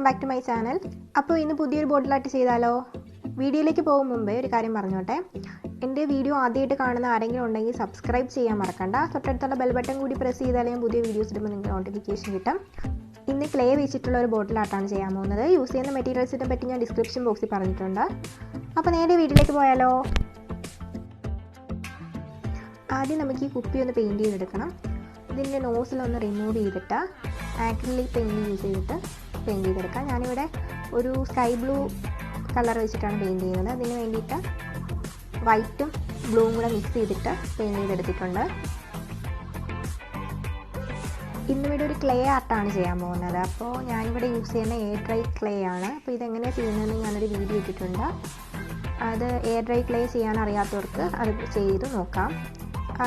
Back to my channel. അപ്പോൾ ഇന്ന് പുതിയൊരു ബോട്ടിൽ ആർട്ട് ചെയ്താലോ? വീഡിയോയിലേക്ക് പോകും മുമ്പേ ഒരു കാര്യം പറഞ്ഞോട്ടെ. എൻ്റെ വീഡിയോ ആദ്യമായിട്ട് കാണുന്ന ആരെങ്കിലും ഉണ്ടെങ്കിൽ സബ്സ്ക്രൈബ് ചെയ്യാൻ മറക്കണ്ട. തൊട്ടടുത്തുള്ള ബെൽ ബട്ടൺ കൂടി പ്രസ് ചെയ്താലേ ഞാൻ പുതിയ വീഡിയോസ് ഇടുമ്പോൾ നിങ്ങൾക്ക് നോട്ടിഫിക്കേഷൻ കിട്ടും. ഇന്ന് ക്ലേ വെച്ചിട്ടുള്ള ഒരു ബോട്ടിൽ ആർട്ടാണ് ചെയ്യാൻ പോകുന്നത്. യൂസ് ചെയ്യുന്ന മെറ്റീരിയൽസിനെ പറ്റി ഞാൻ ഡിസ്ക്രിപ്ഷൻ ബോക്സിൽ പറഞ്ഞിട്ടുണ്ട്. അപ്പോൾ നേരെ വീഡിയോയിലേക്ക് പോയാലോ? ആദ്യം നമുക്ക് ഈ കുപ്പി ഒന്ന് പെയിൻറ്റ് ചെയ്തെടുക്കണം. ഇതിൻ്റെ നോസിലൊന്ന് റിമൂവ് ചെയ്തിട്ട് ആക്രിലിക് പെയിൻറ്റ് യൂസ് ചെയ്തിട്ട് പെയിൻറ്റ് ചെയ്തെടുക്കാം. ഞാനിവിടെ ഒരു സ്കൈ ബ്ലൂ കളർ വെച്ചിട്ടാണ് പെയിൻറ്റ് ചെയ്യുന്നത്. അതിന് വേണ്ടിയിട്ട് വൈറ്റും ബ്ലൂവും കൂടെ മിക്സ് ചെയ്തിട്ട് പെയിൻറ്റ് ചെയ്തെടുത്തിട്ടുണ്ട്. ഇന്നിവിടെ ഒരു ക്ലേ ആർട്ടാണ് ചെയ്യാൻ പോകുന്നത്. അപ്പോൾ ഞാനിവിടെ യൂസ് ചെയ്യുന്ന എയർ ഡ്രൈ ക്ലേ ആണ്. അപ്പോൾ ഇതെങ്ങനെ ചെയ്യുന്നതെന്ന് ഞാനൊരു വീഡിയോ ഇട്ടിട്ടുണ്ട്. അത് എയർ ഡ്രൈ ക്ലേ ചെയ്യാൻ അറിയാത്തവർക്ക് അത് ചെയ്ത് നോക്കാം.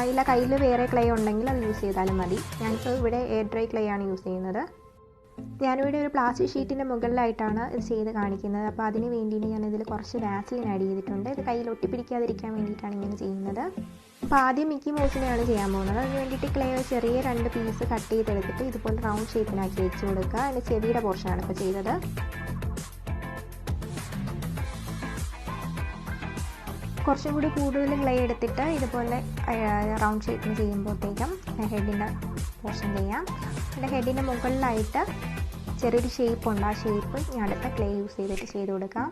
ഇല്ല കയ്യിൽ വേറെ ക്ലേ ഉണ്ടെങ്കിൽ അത് യൂസ് ചെയ്താലും മതി. ഞാനിപ്പോൾ ഇവിടെ എയർ ഡ്രൈ ക്ലേ ആണ് യൂസ് ചെയ്യുന്നത്. ഞാനിവിടെ ഒരു പ്ലാസ്റ്റിക് ഷീറ്റിൻ്റെ മുകളിലായിട്ടാണ് ഇത് ചെയ്ത് കാണിക്കുന്നത്. അപ്പോൾ അതിന് വേണ്ടിയിട്ട് ഞാനിതിൽ കുറച്ച് വാസലിൻ ആഡ് ചെയ്തിട്ടുണ്ട്. ഇത് കയ്യിൽ ഒട്ടിപ്പിടിക്കാതിരിക്കാൻ വേണ്ടിയിട്ടാണ് ഇങ്ങനെ ചെയ്യുന്നത്. അപ്പോൾ ആദ്യം മിക്കി മൗസിനെയാണ് ചെയ്യാൻ പോകുന്നത്. അതിന് വേണ്ടിയിട്ട് ക്ലേ ചെറിയ 2 പീസ് കട്ട് ചെയ്തെടുത്തിട്ട് ഇതുപോലെ റൗണ്ട് ഷേപ്പിനാക്കി വെച്ച് കൊടുക്കുക. അതിൻ്റെ ചെവിയുടെ പോർഷനാണ് ഇപ്പോൾ ചെയ്തത്. കുറച്ചും കൂടി കൂടുതൽ ക്ലേ എടുത്തിട്ട് ഇതുപോലെ റൗണ്ട് ഷേപ്പിന് ചെയ്യുമ്പോഴത്തേക്കും ഹെഡിൻ്റെ പോർഷൻ ചെയ്യാം. എൻ്റെ ഹെഡിൻ്റെ മുകളിലായിട്ട് ചെറിയൊരു ഷേപ്പ് ഉണ്ട്. ആ ഷേപ്പ് ഞാൻ അടുത്ത ക്ലേ യൂസ് ചെയ്തിട്ട് ചെയ്ത് കൊടുക്കാം.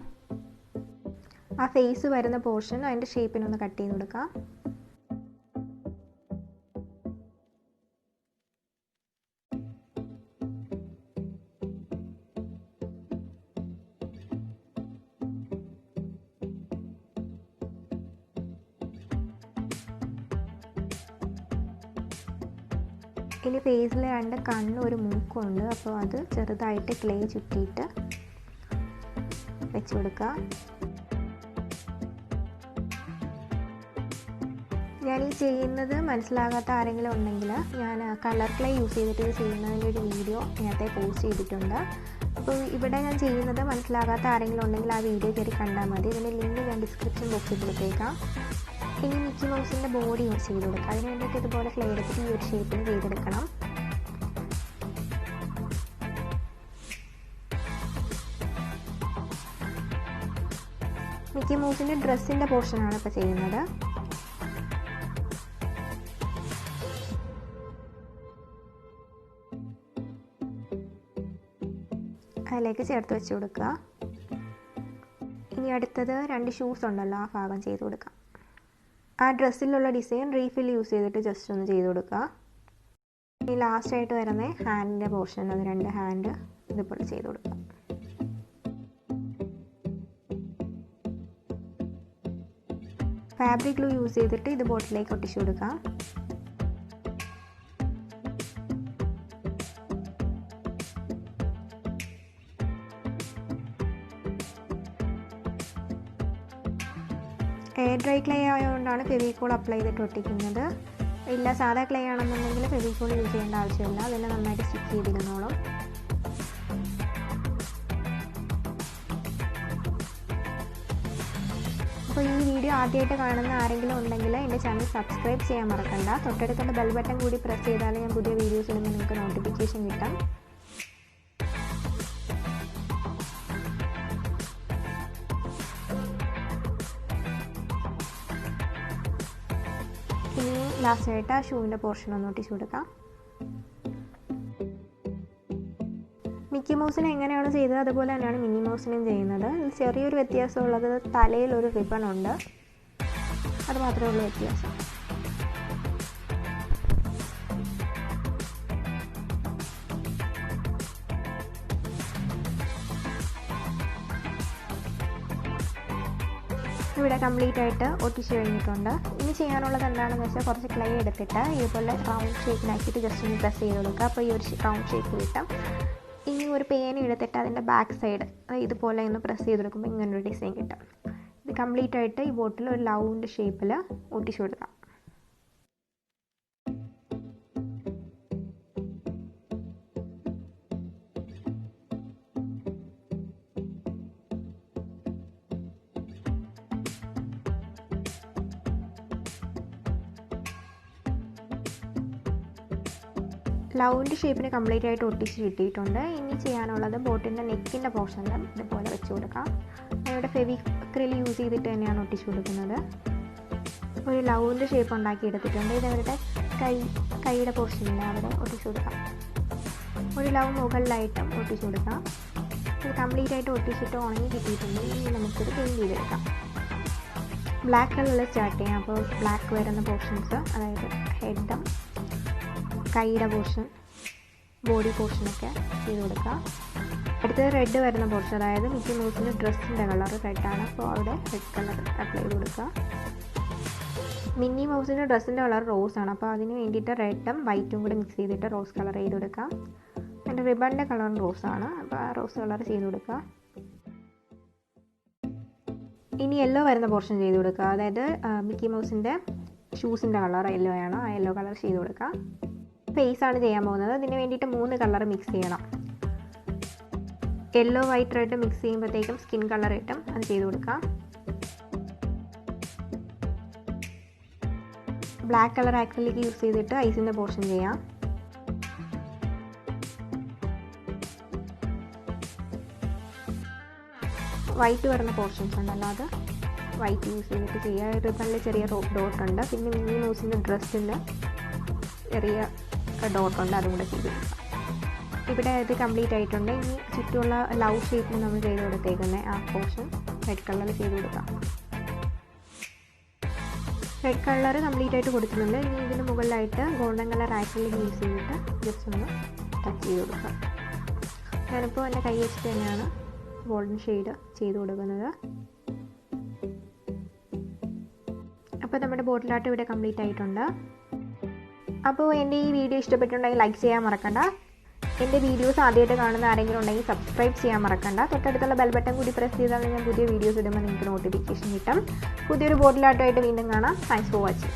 ആ ഫേസ് വരുന്ന പോർഷൻ അതിൻ്റെ ഷേപ്പിനൊന്ന് കട്ട് ചെയ്ത് കൊടുക്കാം. ഇനി ഫേസിൽ 2 കണ്ണും ഒരു മൂക്കും ഉണ്ട്. അപ്പോൾ അത് ചെറുതായിട്ട് ക്ലേ ചുറ്റിയിട്ട് വെച്ച് കൊടുക്കുക. ഞാൻ ഈ ചെയ്യുന്നത് മനസ്സിലാകാത്ത ആരെങ്കിലും ഉണ്ടെങ്കിൽ ഞാൻ കളർ ക്ലേ യൂസ് ചെയ്തിട്ട് ഇത് ചെയ്യുന്നതിൻ്റെ ഒരു വീഡിയോ നേരത്തെ പോസ്റ്റ് ചെയ്തിട്ടുണ്ട്. അപ്പോൾ ഇവിടെ ഞാൻ ചെയ്യുന്നത് മനസ്സിലാകാത്ത ആരെങ്കിലും ഉണ്ടെങ്കിൽ ആ വീഡിയോ കയറി കണ്ടാൽ മതി. ഇതിൻ്റെ ലിങ്ക് ഞാൻ ഡിസ്ക്രിപ്ഷൻ ബോക്സിൽ കൊടുത്തേക്കാം. ഇനി മിക്കി മൗസിൻ്റെ ബോഡി യൂസ് ചെയ്ത് കൊടുക്കുക. അതിന് വേണ്ടിയിട്ട് ഇതുപോലെ ക്ലേ എടുത്തിട്ട് ഈ ഒരു ഷേപ്പിൽ ചെയ്തെടുക്കണം. മിക്കി മൗസിൻ്റെ ഡ്രസ്സിൻ്റെ പോർഷനാണ് ഇപ്പോൾ ചെയ്യുന്നത്. അതിലേക്ക് ചേർത്ത് വെച്ച് കൊടുക്കുക. ഇനി അടുത്തത് 2 ഷൂസ് ഉണ്ടല്ലോ, ആ ഭാഗം ചെയ്ത് കൊടുക്കാം. ആ ഡ്രസ്സിലുള്ള ഡിസൈൻ റീഫിൽ യൂസ് ചെയ്തിട്ട് ജസ്റ്റ് ഒന്ന് ചെയ്ത് കൊടുക്കുക. ഇനി ലാസ്റ്റായിട്ട് വരുന്ന ഹാൻഡിൻ്റെ പോർഷൻ, അത് 2 ഹാൻഡ് ഇതുപോലെ ചെയ്ത് കൊടുക്കുക. ഫാബ്രിക് ഗ്ലൂ യൂസ് ചെയ്തിട്ട് ഇത് ബോട്ടിലേക്ക് ഒട്ടിച്ചു കൊടുക്കാം. എയർ ഡ്രൈ ക്ലേ ആയതുകൊണ്ടാണ് ഫെവിക്കോൾ അപ്ലൈ ചെയ്തിട്ട് ഒട്ടിക്കുന്നത്. ഇല്ല സാധാ ക്ലേ ആണെന്നുണ്ടെങ്കിൽ ഫെവിക്കോൾ യൂസ് ചെയ്യേണ്ട ആവശ്യമില്ല. അതിനെ നന്നായിട്ട് സ്റ്റിക്ക് ചെയ്തിരുന്നോളും. അപ്പോൾ ഈ വീഡിയോ ആദ്യമായിട്ട് കാണുന്ന ആരെങ്കിലും ഉണ്ടെങ്കിൽ എൻ്റെ ചാനൽ സബ്സ്ക്രൈബ് ചെയ്യാൻ മറക്കണ്ട. തൊട്ടടുത്തുള്ള ബെൽ ബട്ടൺ കൂടി പ്രസ് ചെയ്താൽ ഞാൻ പുതിയ വീഡിയോസ് ഇടുമ്പോൾ നിങ്ങൾക്ക് നോട്ടിഫിക്കേഷൻ കിട്ടും. ഇനി ലാസ്റ്റായിട്ട് ആ ഷൂവിൻ്റെ പോർഷൻ ഒന്ന് ഒട്ടിച്ചു കൊടുക്കാം. മിക്കി മൗസിന് എങ്ങനെയാണ് ചെയ്തത് അതുപോലെ തന്നെയാണ് മിനി മൗസിനും ചെയ്യുന്നത്. ചെറിയൊരു വ്യത്യാസമുള്ളത് തലയിൽ ഒരു റിബൺ ഉണ്ട്, അത് മാത്രമേ ഉള്ളൂ വ്യത്യാസം. ഇവിടെ കംപ്ലീറ്റ് ആയിട്ട് ഒട്ടിച്ച് കഴിഞ്ഞിട്ടുണ്ട്. ഇനി ചെയ്യാനുള്ളത് എന്താണെന്ന് വെച്ചാൽ കുറച്ച് ക്ലേ എടുത്തിട്ട് ഇതുപോലെ റൗണ്ട് ഷേപ്പിനാക്കിയിട്ട് ജസ്റ്റ് ഒന്ന് പ്രസ് ചെയ്ത് കൊടുക്കുക. അപ്പോൾ ഈ ഒരു റൗണ്ട് ഷേപ്പ് കിട്ടും. ഇനി ഒരു പേന എടുത്തിട്ട് അതിൻ്റെ ബാക്ക് സൈഡ് ഇതുപോലെ ഒന്ന് പ്രസ് ചെയ്ത് കൊടുക്കുമ്പോൾ ഇങ്ങനൊരു ഡിസൈൻ കിട്ടും. ഇത് കംപ്ലീറ്റ് ആയിട്ട് ഈ ബോട്ടിൽ ഒരു ലൗണ്ട് ഷേപ്പിൽ ഒട്ടിച്ചു കൊടുക്കാം. ലവിൻ്റെ ഷേപ്പിന് കംപ്ലീറ്റ് ആയിട്ട് ഒട്ടിച്ച് കിട്ടിയിട്ടുണ്ട്. ഇനി ചെയ്യാനുള്ളത് ബോട്ടിൻ്റെ നെക്കിൻ്റെ പോർഷനിൽ ഇതുപോലെ വെച്ച് കൊടുക്കാം. ഞാനിവിടെ ഫെവിക്രിൽ യൂസ് ചെയ്തിട്ട് തന്നെയാണ് ഒട്ടിച്ച് കൊടുക്കുന്നത്. ഒരു ലവിൻ്റെ ഷേപ്പ് ഉണ്ടാക്കി എടുത്തിട്ടുണ്ട്. ഇതവരുടെ കൈയുടെ പോർഷനിൽ അവിടെ ഒട്ടിച്ച് കൊടുക്കാം. ഒരു ലവ് മുകളിലായിട്ടും ഒട്ടിച്ച് കൊടുക്കാം. ഇത് കംപ്ലീറ്റ് ആയിട്ട് ഒട്ടിച്ചിട്ട് ഉണങ്ങി കിട്ടിയിട്ടുണ്ട്. ഇനി നമുക്കിത് പെയിൻറ്റ് ചെയ്തെടുക്കാം. ബ്ലാക്ക് കളറിൽ സ്റ്റാർട്ട് ചെയ്യാം. അപ്പോൾ ബ്ലാക്ക് വരുന്ന പോർഷൻസ്, അതായത് ഹെഡും കൈയുടെ പോർഷൻ, ബോഡി പോർഷനൊക്കെ ചെയ്ത് കൊടുക്കുക. അടുത്തത് റെഡ് വരുന്ന പോർഷൻ, അതായത് മിക്കി മൗസിൻ്റെ ഡ്രസ്സിൻ്റെ കളർ റെഡാണ്. അപ്പോൾ അവിടെ റെഡ് കളർ അപ്ലൈ ചെയ്ത് കൊടുക്കുക. മിന്നി മൗസിൻ്റെ ഡ്രസ്സിൻ്റെ കളർ റോസാണ്. അപ്പോൾ അതിന് വേണ്ടിയിട്ട് റെഡും വൈറ്റും കൂടെ മിക്സ് ചെയ്തിട്ട് റോസ് കളർ ചെയ്ത് കൊടുക്കാം. എൻ്റെ റിബണിൻ്റെ കളറും റോസാണ്. അപ്പോൾ ആ റോസ് കളർ ചെയ്ത് കൊടുക്കുക. ഇനി യെല്ലോ വരുന്ന പോർഷൻ ചെയ്ത് കൊടുക്കുക. അതായത് മിക്കി മൗസിൻ്റെ ഷൂസിൻ്റെ കളർ യെല്ലോ ആണ്. ആ യെല്ലോ കളർ ചെയ്ത് കൊടുക്കുക. ഫേസ് ആണ് ചെയ്യാൻ പോകുന്നത്. അതിന് വേണ്ടിയിട്ട് 3 കളർ മിക്സ് ചെയ്യണം. യെല്ലോ വൈറ്റ് റെഡ് മിക്സ് ചെയ്യുമ്പോഴത്തേക്കും സ്കിൻ കളർ കിട്ടും. അത് ചെയ്ത് കൊടുക്കാം. ബ്ലാക്ക് കളർ ആക്രിലിക് യൂസ് ചെയ്തിട്ട് ഐസിൻ്റെ പോർഷൻ ചെയ്യാം. വൈറ്റ് വരുന്ന പോർഷൻസ് ഉണ്ടല്ലോ, അത് വൈറ്റ് യൂസ് ചെയ്തിട്ട് ചെയ്യുക. ഒരു നല്ല ചെറിയ ഡോട്ട് ഉണ്ട്. പിന്നെ മിന്നി മൗസിൻ്റെ ഡ്രസ്സിൻ്റെ ചെറിയ ഡോട്ടുണ്ട്, അതും കൂടെ ചെയ്ത് കൊടുക്കാം. ഇവിടെ ഇത് കംപ്ലീറ്റ് ആയിട്ടുണ്ട്. ഇനി ചുറ്റുമുള്ള ലവ് ഷേപ്പിൽ നമ്മൾ ചെയ്ത് കൊടുത്തേക്കുന്ന ആ പോർഷൻ റെഡ് കളറിൽ ചെയ്ത് കൊടുക്കാം. റെഡ് കളർ കംപ്ലീറ്റ് ആയിട്ട് കൊടുക്കുന്നുണ്ട്. ഇനി ഇതിന് മുകളിലായിട്ട് ഗോൾഡൻ കളർ ആക്രിലിക് യൂസ് ചെയ്തിട്ട് ജസ്റ്റ് ഒന്ന് ടച്ച് ചെയ്ത് കൊടുക്കാം. ഞാനിപ്പോൾ എൻ്റെ കൈ വെച്ചിട്ട് തന്നെയാണ് ഗോൾഡൻ ഷെയ്ഡ് ചെയ്ത് കൊടുക്കുന്നത്. അപ്പോൾ നമ്മുടെ ബോട്ടിൽ ആർട്ട് ഇവിടെ കംപ്ലീറ്റ് ആയിട്ടുണ്ട്. അപ്പോൾ എൻ്റെ ഈ വീഡിയോ ഇഷ്ടപ്പെട്ടിട്ടുണ്ടെങ്കിൽ ലൈക്ക് ചെയ്യാൻ മറക്കണ്ട. എൻ്റെ വീഡിയോസ് ആദ്യമായിട്ട് കാണുന്ന ആരെങ്കിലും ഉണ്ടെങ്കിൽ സബ്സ്ക്രൈബ് ചെയ്യാൻ മറക്കണ്ട. തൊട്ടടുത്തുള്ള ബെൽ ബട്ടൺ കൂടി പ്രസ് ചെയ്താൽ ഞാൻ പുതിയ വീഡിയോസ് ഇടുമ്പോൾ നിങ്ങൾക്ക് നോട്ടിഫിക്കേഷൻ കിട്ടും. പുതിയൊരു ബോട്ടിൽ ആർട്ടുമായിട്ട് വീണ്ടും കാണാം. Thanks for watching.